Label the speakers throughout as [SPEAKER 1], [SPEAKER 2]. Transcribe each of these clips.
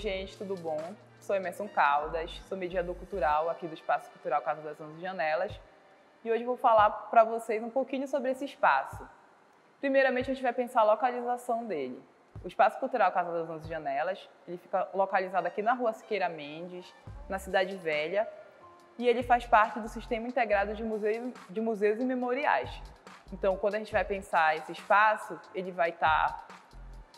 [SPEAKER 1] gente, tudo bom? Sou Emerson Caldas, sou mediador cultural aqui do Espaço Cultural Casa das 11 Janelas e hoje vou falar para vocês um pouquinho sobre esse espaço. Primeiramente, a gente vai pensar a localização dele. O Espaço Cultural Casa das 11 Janelas, ele fica localizado aqui na Rua Siqueira Mendes, na Cidade Velha, e ele faz parte do Sistema Integrado de Museus e Memoriais. Então, quando a gente vai pensar esse espaço, ele vai estar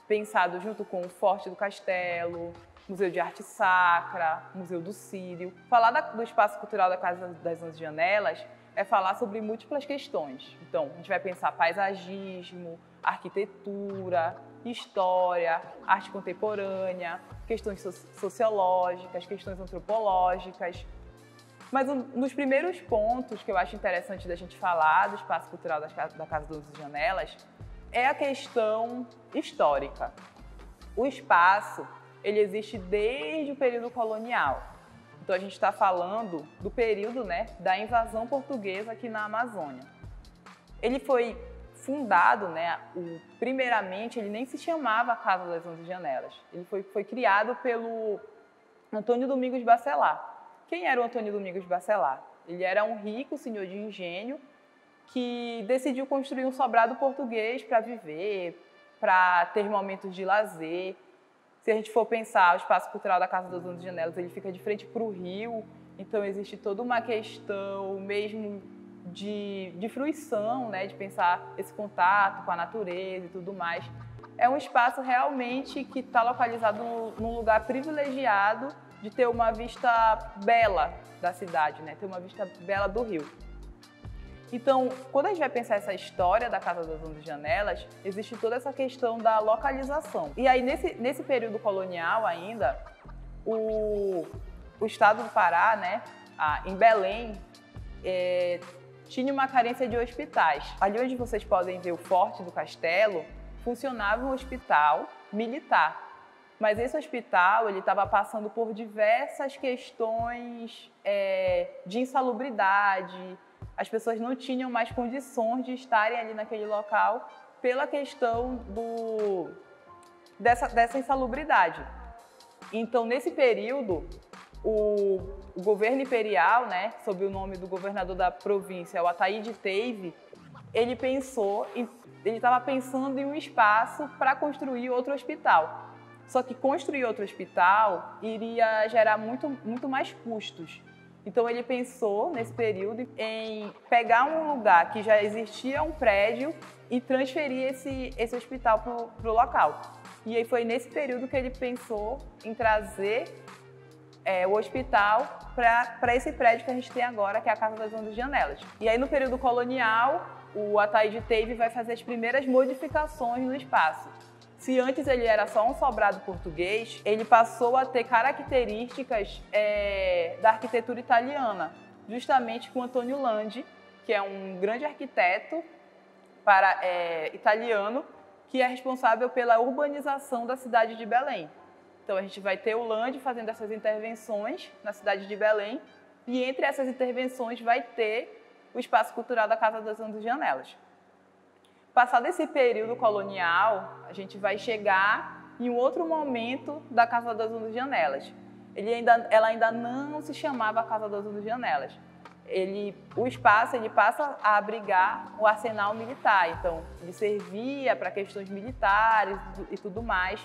[SPEAKER 1] pensado junto com o Forte do Castelo, Museu de Arte Sacra, Museu do Círio. Falar do Espaço Cultural da Casa das 11 Janelas é falar sobre múltiplas questões. Então, a gente vai pensar paisagismo, arquitetura, história, arte contemporânea, questões sociológicas, questões antropológicas. Mas um dos primeiros pontos que eu acho interessante da gente falar do Espaço Cultural da Casa das 11 Janelas é a questão histórica. O espaço, ele existe desde o período colonial. Então, a gente está falando do período, da invasão portuguesa aqui na Amazônia. Ele foi fundado, primeiramente, ele nem se chamava Casa das 11 Janelas. Ele foi criado pelo Antônio Domingos Bacelar. Quem era o Antônio Domingos Bacelar? Ele era um rico senhor de engenho que decidiu construir um sobrado português para viver, para ter momentos de lazer. Se a gente for pensar, o Espaço Cultural da Casa das 11 Janelas, ele fica de frente para o rio, então existe toda uma questão mesmo de fruição, de pensar esse contato com a natureza e tudo mais. É um espaço realmente que está localizado num lugar privilegiado de ter uma vista bela da cidade, ter uma vista bela do rio. Então, quando a gente vai pensar essa história da Casa das 11 Janelas, existe toda essa questão da localização. E aí, nesse período colonial ainda, o estado do Pará, em Belém, tinha uma carência de hospitais. Ali onde vocês podem ver o Forte do Castelo, funcionava um hospital militar. Mas esse hospital estava passando por diversas questões de insalubridade. As pessoas não tinham mais condições de estarem ali naquele local pela questão dessa insalubridade. Então, nesse período, o governo imperial, sob o nome do governador da província, o Ataíde Teve, ele estava pensando em um espaço para construir outro hospital. Só que construir outro hospital iria gerar muito mais custos. Então, ele pensou, nesse período, em pegar um lugar que já existia um prédio e transferir esse hospital para o local. E aí foi nesse período que ele pensou em trazer o hospital para esse prédio que a gente tem agora, que é a Casa das 11 Janelas. E aí, no período colonial, o Ataíde Teve vai fazer as primeiras modificações no espaço. Se antes ele era só um sobrado português, ele passou a ter características da arquitetura italiana, justamente com Antônio Landi, que é um grande arquiteto italiano, que é responsável pela urbanização da cidade de Belém. Então, a gente vai ter o Landi fazendo essas intervenções na cidade de Belém, e entre essas intervenções vai ter o Espaço Cultural da Casa das 11 Janelas. Passado esse período colonial, a gente vai chegar em um outro momento da Casa das 11 Janelas. Ela ainda não se chamava Casa das 11 Janelas. O espaço passa a abrigar o arsenal militar, então ele servia para questões militares e tudo mais.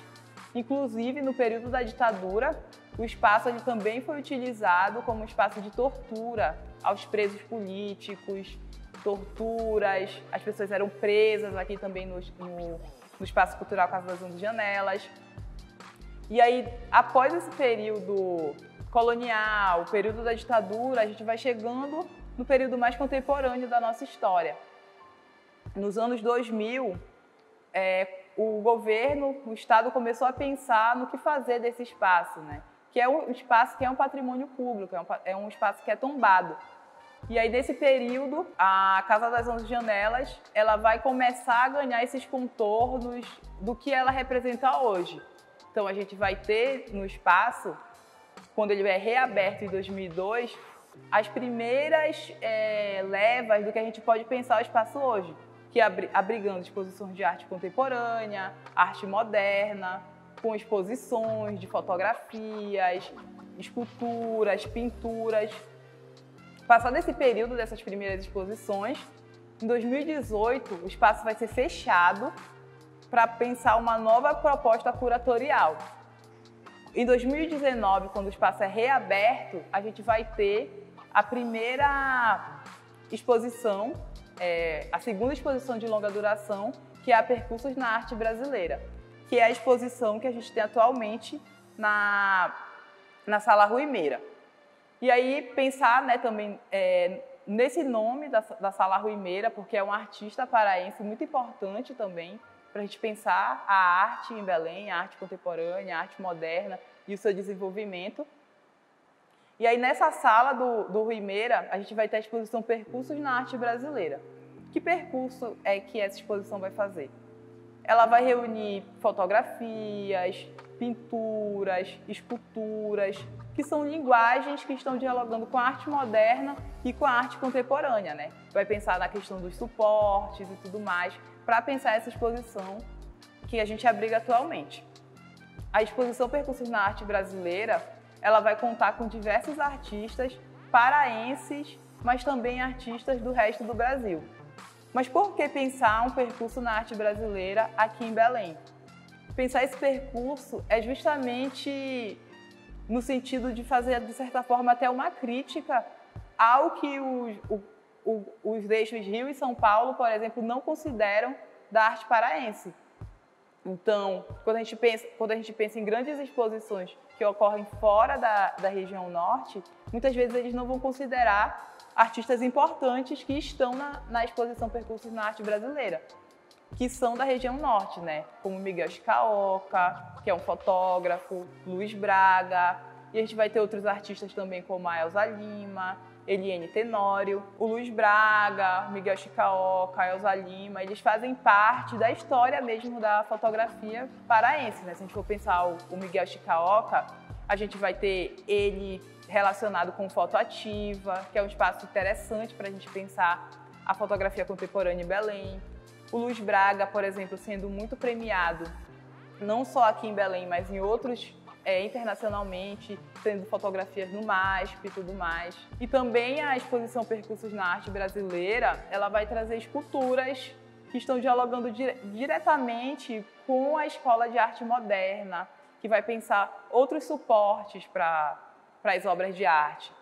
[SPEAKER 1] Inclusive, no período da ditadura, o espaço também foi utilizado como espaço de tortura aos presos políticos, torturas, as pessoas eram presas aqui também no Espaço Cultural Casa das 11 Janelas. E aí, após esse período colonial, o período da ditadura, a gente vai chegando no período mais contemporâneo da nossa história. Nos anos 2000, o governo, o Estado começou a pensar no que fazer desse espaço, que é um espaço que é um patrimônio público, é um espaço que é tombado. E aí, nesse período, a Casa das 11 Janelas ela vai começar a ganhar esses contornos do que ela representa hoje. Então, a gente vai ter no espaço, quando ele é reaberto em 2002, as primeiras levas do que a gente pode pensar o espaço hoje, que é abrigando exposições de arte contemporânea, arte moderna, com exposições de fotografias, esculturas, pinturas. Passado esse período dessas primeiras exposições, em 2018 o espaço vai ser fechado para pensar uma nova proposta curatorial. Em 2019, quando o espaço é reaberto, a gente vai ter a primeira exposição, a segunda exposição de longa duração, que é a Percursos na Arte Brasileira, que é a exposição que a gente tem atualmente na Sala Rui Meira. E aí pensar, né, também nesse nome da Sala Rui Meira, porque é um artista paraense muito importante também para a gente pensar a arte em Belém, a arte contemporânea, a arte moderna e o seu desenvolvimento. E aí nessa sala do Rui Meira, a gente vai ter a exposição Percursos na Arte Brasileira. Que percurso é que essa exposição vai fazer? Ela vai reunir fotografias, pinturas, esculturas, que são linguagens que estão dialogando com a arte moderna e com a arte contemporânea, né? Vai pensar na questão dos suportes e tudo mais, para pensar essa exposição que a gente abriga atualmente. A exposição Percursos na Arte Brasileira, ela vai contar com diversos artistas paraenses, mas também artistas do resto do Brasil. Mas por que pensar um percurso na arte brasileira aqui em Belém? Pensar esse percurso é justamente no sentido de fazer, de certa forma, até uma crítica ao que os eixos Rio e São Paulo, por exemplo, não consideram da arte paraense. Então, quando a gente pensa em grandes exposições que ocorrem fora da região norte, muitas vezes eles não vão considerar artistas importantes que estão na exposição Percursos na Arte Brasileira, que são da região norte, né? Como Miguel Chicaoca, que é um fotógrafo, Luiz Braga, e a gente vai ter outros artistas também como a Elza Lima, Eliane Tenório, o Luiz Braga, Miguel Chicaoca, a Elza Lima, eles fazem parte da história mesmo da fotografia paraense, né? Se a gente for pensar o Miguel Chicaoca, a gente vai ter ele relacionado com foto ativa, que é um espaço interessante para a gente pensar a fotografia contemporânea em Belém. O Luiz Braga, por exemplo, sendo muito premiado, não só aqui em Belém, mas em outros internacionalmente, tendo fotografias no MASP e tudo mais. E também a exposição Percursos na Arte Brasileira, ela vai trazer esculturas que estão dialogando diretamente com a Escola de Arte Moderna, que vai pensar outros suportes para as obras de arte.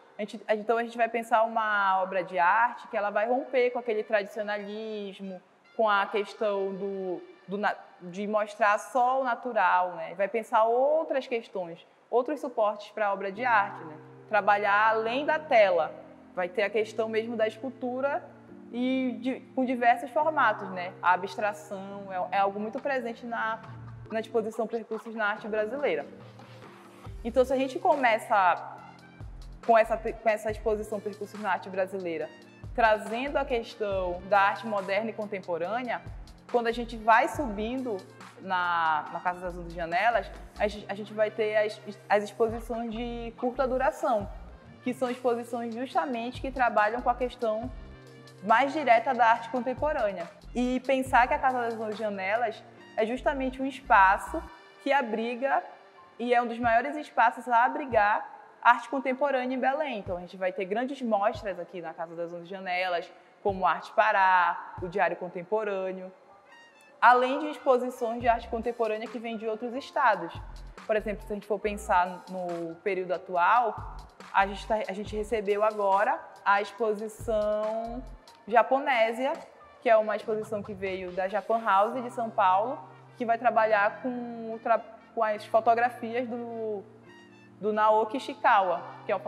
[SPEAKER 1] Então a gente vai pensar uma obra de arte que ela vai romper com aquele tradicionalismo, com a questão de mostrar só o natural, né? Vai pensar outras questões, outros suportes para a obra de arte, né? Trabalhar além da tela. Vai ter a questão mesmo da escultura com diversos formatos, né? A abstração é algo muito presente na exposição Percursos na Arte Brasileira. Então, se a gente começa com essa exposição Percursos na Arte Brasileira, trazendo a questão da arte moderna e contemporânea, quando a gente vai subindo na Casa das 11 Janelas, a gente vai ter as exposições de curta duração, que são exposições justamente que trabalham com a questão mais direta da arte contemporânea. E pensar que a Casa das 11 Janelas é justamente um espaço que abriga, e é um dos maiores espaços a abrigar, arte contemporânea em Belém. Então a gente vai ter grandes mostras aqui na Casa das 11 Janelas, como Arte Pará, o Diário Contemporâneo, além de exposições de arte contemporânea que vêm de outros estados. Por exemplo, se a gente for pensar no período atual, a gente recebeu agora a exposição Japonésia, que é uma exposição que veio da Japan House de São Paulo, que vai trabalhar com as fotografias do Naoki Ishikawa, que é um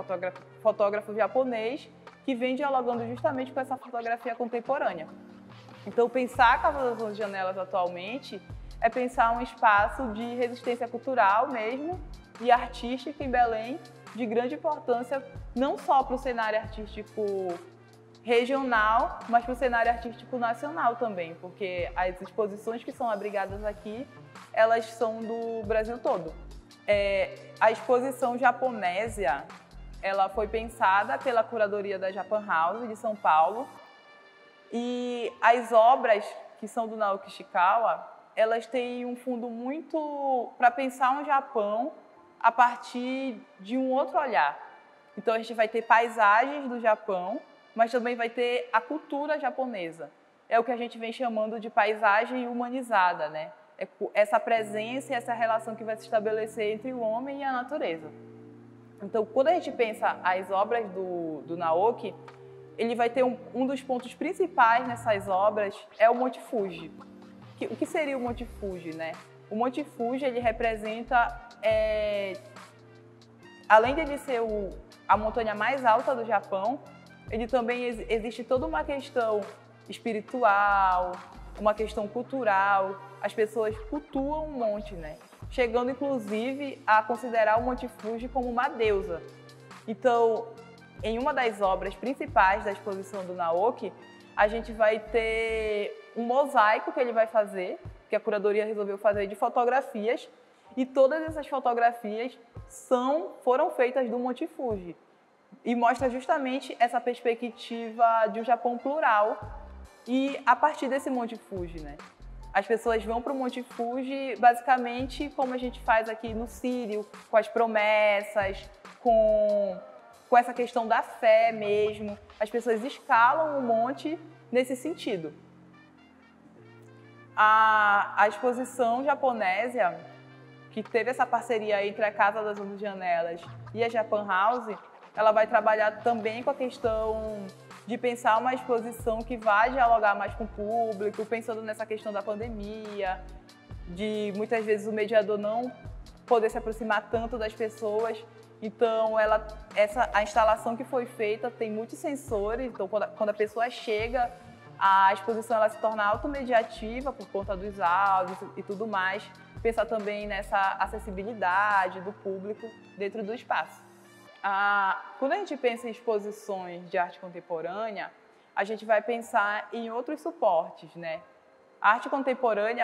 [SPEAKER 1] fotógrafo japonês que vem dialogando justamente com essa fotografia contemporânea. Então, pensar a Casa das 11 Janelas atualmente é pensar um espaço de resistência cultural mesmo e artística em Belém, de grande importância não só para o cenário artístico regional, mas para o cenário artístico nacional também, porque as exposições que são abrigadas aqui, elas são do Brasil todo. A exposição Japonésia, ela foi pensada pela curadoria da Japan House de São Paulo, e as obras que são do Naoki Ishikawa, elas têm um fundo muito para pensar um Japão a partir de um outro olhar. Então, a gente vai ter paisagens do Japão, mas também vai ter a cultura japonesa. É o que a gente vem chamando de paisagem humanizada, né? É essa presença e essa relação que vai se estabelecer entre o homem e a natureza. Então, quando a gente pensa as obras do Naoki, ele vai ter um dos pontos principais nessas obras é o Monte Fuji. O que seria o Monte Fuji, né? O Monte Fuji, ele representa, além de ele ser a montanha mais alta do Japão, ele também existe toda uma questão espiritual, uma questão cultural. As pessoas cultuam o monte, né? Chegando, inclusive, a considerar o Monte Fuji como uma deusa. Então, em uma das obras principais da exposição do Naoki, a gente vai ter um mosaico que ele vai fazer, que a curadoria resolveu fazer de fotografias, e todas essas fotografias foram feitas do Monte Fuji. E mostra justamente essa perspectiva de um Japão plural e a partir desse Monte Fuji, né? As pessoas vão para o Monte Fuji basicamente como a gente faz aqui no Sírio, com as promessas, com essa questão da fé mesmo. As pessoas escalam o monte nesse sentido. A exposição japonesa, que teve essa parceria entre a Casa das 11 Janelas e a Japan House, ela vai trabalhar também com a questão de pensar uma exposição que vai dialogar mais com o público, pensando nessa questão da pandemia, de muitas vezes o mediador não poder se aproximar tanto das pessoas. Então, a instalação que foi feita tem muitos sensores, então quando a pessoa chega, a exposição ela se torna automediativa por conta dos áudios e tudo mais. Pensar também nessa acessibilidade do público dentro do espaço. Quando a gente pensa em exposições de arte contemporânea, a gente vai pensar em outros suportes, né? A arte contemporânea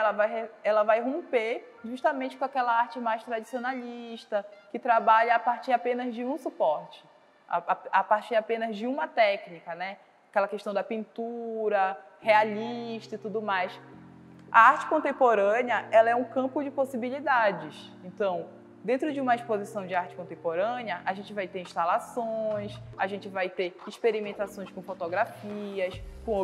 [SPEAKER 1] ela vai romper justamente com aquela arte mais tradicionalista, que trabalha a partir apenas de um suporte, a partir apenas de uma técnica, né? Aquela questão da pintura, realista e tudo mais. A arte contemporânea ela é um campo de possibilidades. Então, dentro de uma exposição de arte contemporânea, a gente vai ter instalações, a gente vai ter experimentações com fotografias, com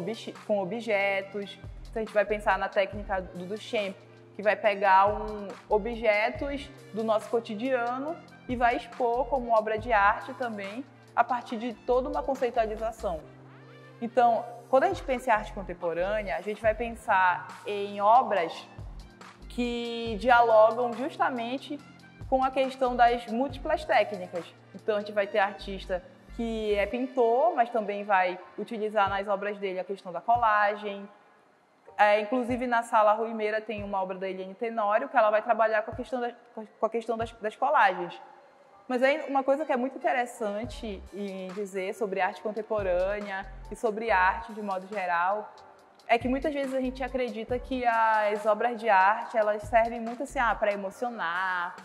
[SPEAKER 1] objetos. Então, a gente vai pensar na técnica do Duchamp, que vai pegar objetos do nosso cotidiano e vai expor como obra de arte também, a partir de toda uma conceitualização. Então, quando a gente pensa em arte contemporânea, a gente vai pensar em obras que dialogam justamente com a questão das múltiplas técnicas. Então, a gente vai ter artista que é pintor, mas também vai utilizar nas obras dele a questão da colagem. Inclusive, na Sala Rui Meira tem uma obra da Eliane Tenório, que ela vai trabalhar com a questão das colagens. Mas aí, uma coisa que é muito interessante em dizer sobre arte contemporânea e sobre arte de modo geral é que muitas vezes a gente acredita que as obras de arte elas servem muito assim, para emocionar,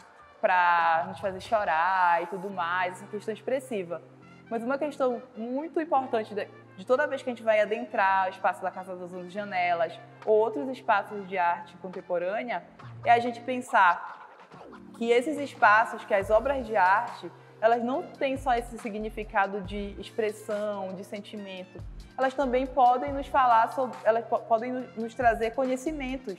[SPEAKER 1] para nos fazer chorar e tudo mais, essa questão expressiva. Mas uma questão muito importante de toda vez que a gente vai adentrar o espaço da Casa das 11 Janelas ou outros espaços de arte contemporânea é a gente pensar que esses espaços, que as obras de arte, elas não têm só esse significado de expressão, de sentimento. Elas também podem nos falar sobre, elas podem nos trazer conhecimentos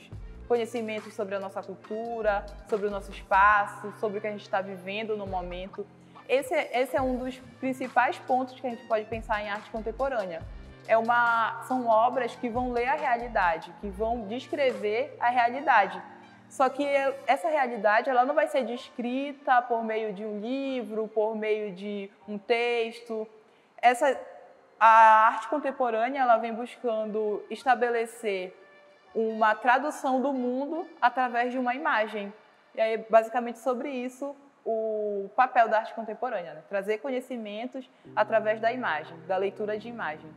[SPEAKER 1] sobre a nossa cultura, sobre o nosso espaço, sobre o que a gente está vivendo no momento. Esse é um dos principais pontos que a gente pode pensar em arte contemporânea. São obras que vão ler a realidade, que vão descrever a realidade. Só que essa realidade ela não vai ser descrita por meio de um livro, por meio de um texto. A arte contemporânea ela vem buscando estabelecer uma tradução do mundo através de uma imagem. E aí, basicamente, sobre isso, o papel da arte contemporânea, né? Trazer conhecimentos através da imagem, da leitura de imagem.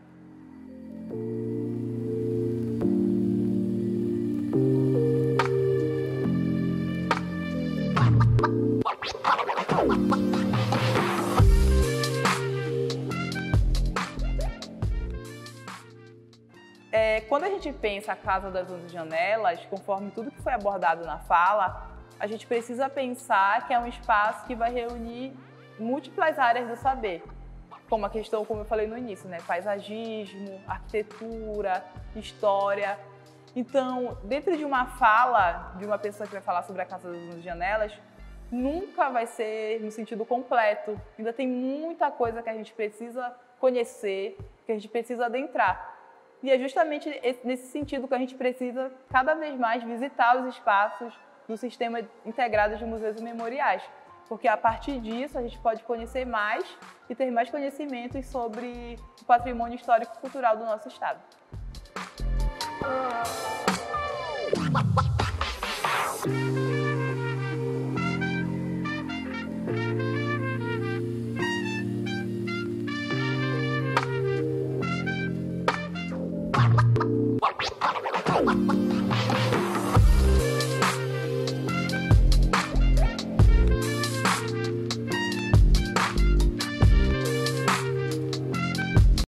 [SPEAKER 1] Quando a gente pensa a Casa das 11 Janelas, conforme tudo que foi abordado na fala, a gente precisa pensar que é um espaço que vai reunir múltiplas áreas do saber, como a questão, como eu falei no início, né? Paisagismo, arquitetura, história. Então, dentro de uma fala de uma pessoa que vai falar sobre a Casa das 11 Janelas, nunca vai ser no sentido completo. Ainda tem muita coisa que a gente precisa conhecer, que a gente precisa adentrar. E é justamente nesse sentido que a gente precisa cada vez mais visitar os espaços do Sistema Integrado de Museus e Memoriais, porque a partir disso a gente pode conhecer mais e ter mais conhecimentos sobre o patrimônio histórico e cultural do nosso estado.